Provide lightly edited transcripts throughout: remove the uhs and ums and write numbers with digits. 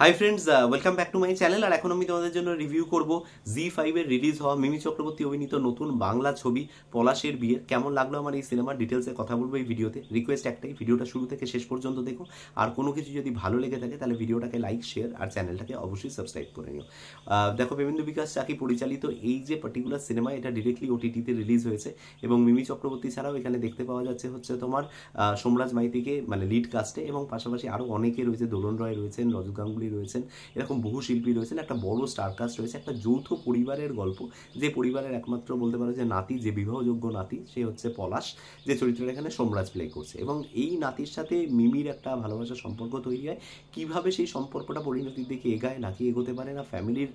High friends, welcome back to my channel. আর এখন আমি তোমাদের জন্য রিভিউ করব জি5 এর রিলিজ হওয়া মিমি চক্রবর্তী অভিনীত নতুন বাংলা ছবি পলাশের বিয়ে। কেমন লাগলো আমার এই সিনেমার ডিটেলসে কথা বলবো এই ভিডিওতে। রিকোয়েস্ট একটাই, ভিডিওটা শুরু থেকে শেষ পর্যন্ত দেখো। আর কোনো কিছু যদি ভালো লেগে থাকে তাহলে ভিডিওটাকে লাইক, শেয়ার আর চ্যানেলটাকে অবশ্যই সাবস্ক্রাইব করে নিও। দেখো, পেমেন্দ্র বিকাশ চাকি পরিচালিত এই যে পার্টিকুলার সিনেমা, এটা ডিরেক্টলি ওটিটিতে রিলিজ হয়েছে এবং মিমি চক্রবর্তী ছাড়াও এখানে দেখতে পাওয়া যাচ্ছে হচ্ছে তোমার সোমরাজ মাইতিকে মানে লিড কাস্টে, এবং পাশাপাশি আরও অনেকে রয়েছে। দোলন রয় রয়েছেন, রজত গাঙ্গুলি রয়েছেন, এরকম বহু শিল্পী রয়েছেন। একটা বড় স্টারকাস্ট রয়েছে। একটা যৌথ পরিবারের গল্প, যে পরিবারের একমাত্র বলতে পারো যে নাতি, যে বিবাহযোগ্য নাতি, সে হচ্ছে পলাশ, যে চরিত্রটা এখানে সোমরাজ প্লে করছে। এবং এই নাতির সাথে মিমির একটা ভালোবাসার সম্পর্ক তৈরি হয়। কীভাবে সেই সম্পর্কটা পরিণতির দিকে এগায়, নাকি এগোতে পারে না, ফ্যামিলির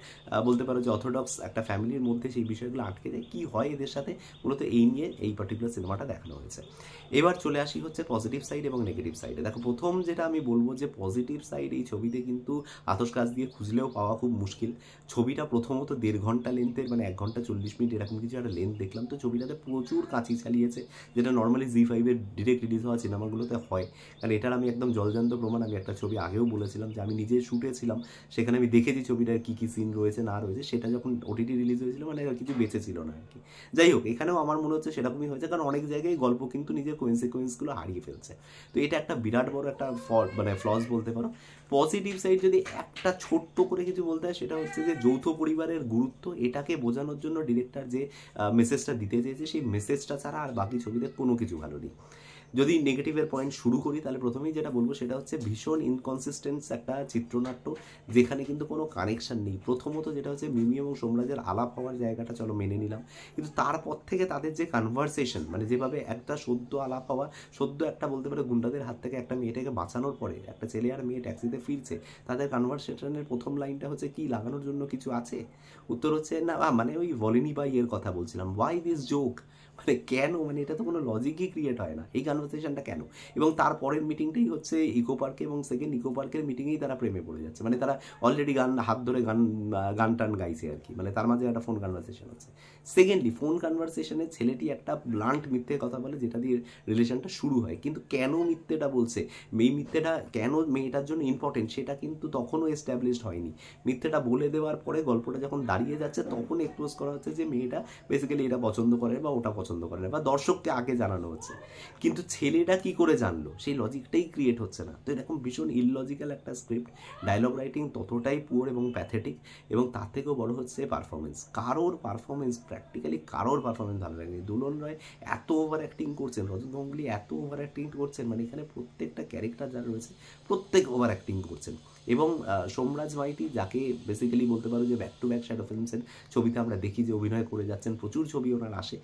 বলতে পারো যে অর্থোডক্স একটা ফ্যামিলির মধ্যে সেই বিষয়গুলো আটকে যায়, কী হয় এদের সাথে, মূলত এই নিয়ে এই পার্টিকুলার সিনেমাটা দেখানো হয়েছে। এবার চলে আসি হচ্ছে পজিটিভ সাইড এবং নেগেটিভ সাইডে। দেখো, প্রথম যেটা আমি বলবো যে পজিটিভ সাইড, এই ছবিতে কিন্তু আতশ কাজ দিয়ে খুঁজলেও পাওয়া খুব মুশকিল। ছবিটা প্রথমত 1.5 ঘন্টা লেন্থের, মানে 1 ঘন্টা 40 মিনিট এরকম কিছু একটা লেন্থ দেখলাম। তো ছবিটাতে প্রচুর কাঁচি চালিয়েছে, যেটা নর্মালি জি5 এর ডিরেক্ট রিলিজ হওয়া সিনেমাগুলোতে হয়। কারণ এটার আমি একদম জলজান্ত প্রমাণ। আমি একটা ছবি আগেও বলেছিলাম যে আমি নিজে শুটে ছিলাম, সেখানে আমি দেখেছি ছবিটার কী কী সিন রয়েছে না রয়েছে। সেটা যখন ওটিটি রিলিজ হয়েছিল মানে আর কিছু বেঁচে ছিল না আর কি। যাই হোক, এখানেও আমার মনে হচ্ছে সেরকমই হয়েছে, কারণ অনেক জায়গায় গল্প কিন্তু নিজের কোয়েন্সিকুয়েন্সগুলো হারিয়ে ফেলছে। তো এটা একটা বিরাট বড় একটা মানে ফ্লস বলতে পারো। পজিটিভ সাইড যদি একটা ছোট্ট করে কিছু বলতে হয়, সেটা হচ্ছে যে যৌথ পরিবারের গুরুত্ব, এটাকে বোঝানোর জন্য ডিরেক্টর যে মেসেজটা দিতে চেয়েছে, সেই মেসেজটা ছাড়া আর বাকি ছবিতে কোনো কিছু ভালো নেই। যদি নেগেটিভের পয়েন্ট শুরু করি, তাহলে প্রথমেই যেটা বলবো সেটা হচ্ছে ভীষণ ইনকনসিস্টেন্স একটা চিত্রনাট্য, যেখানে কিন্তু কোনো কানেকশন নেই। প্রথমত যেটা হচ্ছে মিমি এবং সোমরাজের আলাপ হওয়ার জায়গাটা চলো মেনে নিলাম, কিন্তু তারপর থেকে তাদের যে কনভারসেশন, মানে যেভাবে একটা সদ্য আলাপ হওয়া, সদ্য একটা বলতে পারে গুন্ডাদের হাত থেকে একটা মেয়েটাকে বাঁচানোর পরে একটা ছেলে আর মেয়ে ট্যাক্সিতে ফিরছে, তাদের কনভারসেশনের প্রথম লাইনটা হচ্ছে কি, লাগানোর জন্য কিছু আছে? উত্তর হচ্ছে না। মানে ওই ভলিনি বাই এর কথা বলছিলাম, ওয়াই দিস জোক, মানে কেন, মানে এটা তো কোনো লজিকই ক্রিয়েট হয় না, এই কনভারসেশনটা কেন? এবং তারপরের মিটিংটাই হচ্ছে ইকো পার্কে, এবং সেকেন্ড ইকো পার্কের মিটিংয়েই তারা প্রেমে পড়ে যাচ্ছে। মানে তারা অলরেডি গান হাত ধরে গান টান গাইছে আর কি, মানে তার মাঝে একটা ফোন কনভারসেশন হচ্ছে। সেকেন্ডলি, ফোন কনভারসেশনে ছেলেটি একটা ব্লান্ট মিথ্যে কথা বলে, যেটা দিয়ে রিলেশনটা শুরু হয়। কিন্তু কেন মিথ্যেটা বলছে, এই মিথ্যেটা কেন মেয়েটার জন্য ইম্পর্টেন্ট, সেটা কিন্তু তখনও এস্টাবলিশড হয়নি। মিথ্যেটা বলে দেওয়ার পরে গল্পটা যখন দাঁড়িয়ে যাচ্ছে, তখন এক্সপোজ করা হচ্ছে যে মেয়েটা বেসিক্যালি এটা পছন্দ করে বা ওটা পছন্দ করে না, বা দর্শককে আগে জানানো হচ্ছে। কিন্তু ছেলেটা কি করে জানলো, সেই লজিকটাই ক্রিয়েট হচ্ছে না। তো এরকম ভীষণ ইললজিক্যাল একটা স্ক্রিপ্ট, ডায়লগ রাইটিং ততটাই পুয়ার এবং প্যাথেটিক, এবং তার থেকেও বড় হচ্ছে পারফরমেন্স। প্র্যাকটিক্যালি কারোর পারফরমেন্স ভালো লাগেনি। দোলন রয় এত ওভার অ্যাক্টিং করছেন, রজত গাঙ্গুলি এত ওভার অ্যাক্টিং করছেন, মানে এখানে প্রত্যেকটা ক্যারেক্টার যারা রয়েছে প্রত্যেক ওভার অ্যাক্টিং করছেন। এবং সোমরাজ মাইতি, যাকে বেসিক্যালি বলতে পারো যে ব্যাক টু ব্যাক শ্যাডো ফিল্মসের ছবিতে আমরা দেখি যে অভিনয় করে যাচ্ছেন, প্রচুর ছবি ওনার আসে,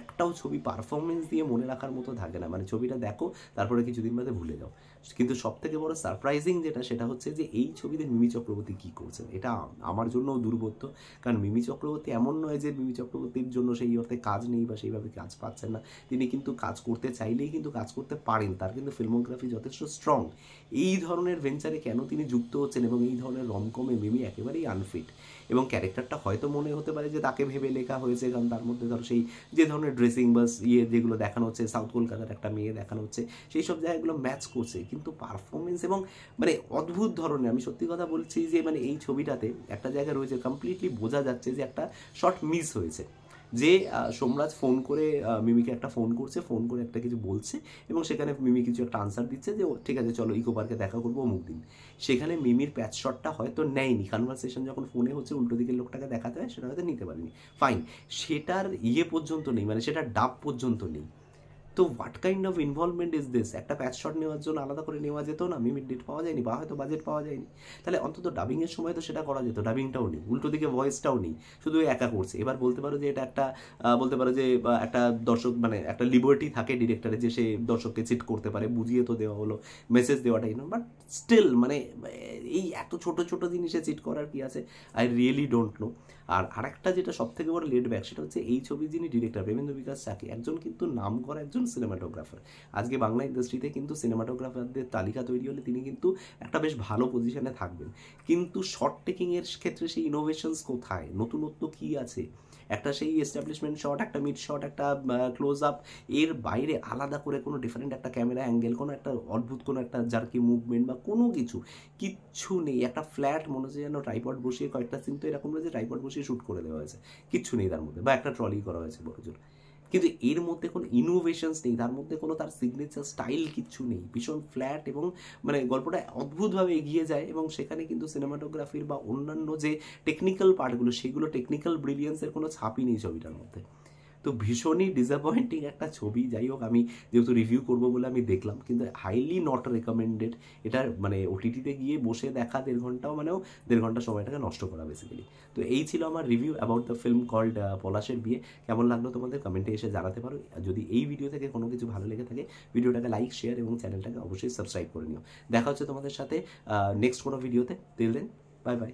একটাও ছবি পারফরমেন্স দিয়ে মনে রাখার মতো থাকে না। মানে ছবিটা দেখো, তারপরে কিছুদিন বাদে ভুলে যাও। কিন্তু সব থেকে বড় সারপ্রাইজিং যেটা, সেটা হচ্ছে যে এই ছবিতে মিমি চক্রবর্তী কী করছেন, এটা আমার জন্যও দুর্বোধ্য। কারণ মিমি চক্রবর্তী এমন নয় যে মিমি চক্রবর্তীর জন্য সেই অর্থে কাজ নেই বা সেইভাবে কাজ পাচ্ছেন না। তিনি কিন্তু কাজ করতে চাইলেই কিন্তু কাজ করতে পারেন, তার কিন্তু ফিল্মোগ্রাফি যথেষ্ট স্ট্রং। এই ধরনের ভেঞ্চারে কেন তিনি যুক্ত হচ্ছেন, এবং এই ধরনের রমকমে মিমি একেবারেই আনফিট। এবং ক্যারেক্টারটা হয়তো মনে হতে পারে যে তাকে ভেবে লেখা হয়েছে, কারণ তার মধ্যে ধরো সেই যে ধরনের ড্রেসিং বা যেগুলো দেখানো হচ্ছে, সাউথ কলকাতার একটা মেয়ে দেখানো হচ্ছে, সেই সব জায়গাগুলো ম্যাচ করছে। কিন্তু পারফরমেন্স এবং মানে অদ্ভুত ধরনের, আমি সত্যি কথা বলছি যে মানে এই ছবিটাতে একটা জায়গা রয়েছে কমপ্লিটলি বোঝা যাচ্ছে যে একটা শর্ট মিস হয়েছে। যে সোমরাজ ফোন করে মিমিকে একটা ফোন করছে, ফোন করে একটা কিছু বলছে, এবং সেখানে মিমি কিছু একটা আনসার দিচ্ছে যে ঠিক আছে চলো ইকো পার্কে দেখা করবো অমুক দিন। সেখানে মিমির প্যাচ শটটা হয়তো নেয়নি, কনভারসেশন যখন ফোনে হচ্ছে উল্টো দিকের লোকটাকে দেখাতে হয়, সেটা হয়তো নিতে পারেনি, ফাইন। সেটার পর্যন্ত নেই, মানে সেটার ডাব পর্যন্ত নেই। তো what kind of involvement is this? একটা প্যাচ শট নেওয়ার জন্য আলাদা করে নেওয়া যেত না? মিমির ডেট পাওয়া যায়নি, বা হয়তো বাজেট পাওয়া যায়নি, তাহলে অন্তত ডাবিংয়ের সময় তো সেটা করা যেত। ডাবিংটাও নেই, উল্টো দিকে ভয়েসটাও নেই, শুধু একা করছে। এবার বলতে পারো যে এটা একটা বলতে পারো যে একটা দর্শক, মানে একটা লিবার্টি থাকে ডিরেক্টরে, যে সে দর্শককে চিট করতে পারে, বুঝিয়ে তো দেওয়া হলো, মেসেজ দেওয়াটাই না। বাট স্টিল মানে এই এত ছোট ছোট জিনিসে চিট করার কি আছে? I really don't know. আর আরেকটা যেটা সব থেকে বড় লেট ব্যাক, সেটা হচ্ছে এই ছবির যিনি ডিরেক্টর পেমেন্দ্র বিকাশ চাকি, একজন কিন্তু নাম করা একজন সিনেমাটোগ্রাফার। আজকে বাংলা ইন্ডাস্ট্রিতে কিন্তু সিনেমাটোগ্রাফারদের তালিকা তৈরি হলে তিনি কিন্তু একটা বেশ ভালো পজিশনে থাকবেন। কিন্তু শর্ট টেকিংয়ের ক্ষেত্রে সেই ইনোভেশনস কোথায়, নতুনত্ব কী আছে? একটা সেই এস্টাবলিশমেন্ট শট, একটা মিড শট, একটা ক্লোজ আপ, এর বাইরে আলাদা করে কোনো ডিফারেন্ট একটা ক্যামেরা অ্যাঙ্গেল, কোনো একটা অদ্ভুত কোনো একটা জার্কি মুভমেন্ট বা কোনো কিচ্ছু নেই। একটা ফ্ল্যাট মনে হচ্ছে যেন ট্রাইপড বসিয়ে, কয়েকটা সিন তো এরকম রয়েছে ট্রাইপড বসিয়ে শ্যুট করে দেওয়া হয়েছে, কিচ্ছু নেই তার মধ্যে, বা একটা ট্রলি করা হয়েছে বড়জোর। কিন্তু এর মধ্যে কোনো ইনোভেশনস নেই, তার মধ্যে কোনো তার সিগনেচার স্টাইল কিচ্ছু নেই, ভীষণ ফ্ল্যাট, এবং মানে গল্পটা অদ্ভুতভাবে এগিয়ে যায়, এবং সেখানে কিন্তু সিনেমাটোগ্রাফির বা অন্যান্য যে টেকনিক্যাল পার্টগুলো, সেগুলো টেকনিক্যাল ব্রিলিয়েন্সের কোনো ছাপই নেই ছবিটার মধ্যে। তো ভীষণই ডিসঅ্যাপয়েন্টিং একটা ছবি। যাই হোক, আমি যেহেতু রিভিউ করবো বলে আমি দেখলাম, কিন্তু হাইলি নট রেকমেন্ডেড। এটা মানে ওটিটিতে গিয়ে বসে দেখা 1.5 ঘন্টাও, মানেও 1.5 ঘন্টা সময়টাকে নষ্ট করা বেসিক্যালি। তো এই ছিল আমার review about the film called পলাশের বিয়ে। কেমন লাগলো তোমাদের কমেন্টে এসে জানাতে পারো। যদি এই ভিডিও থেকে কোনো কিছু ভালো লেগে থাকে, ভিডিওটাকে লাইক, শেয়ার এবং চ্যানেলটাকে অবশ্যই সাবস্ক্রাইব করে নিও। দেখা হচ্ছে তোমাদের সাথে নেক্সট কোনো ভিডিওতে। Till then, bye by.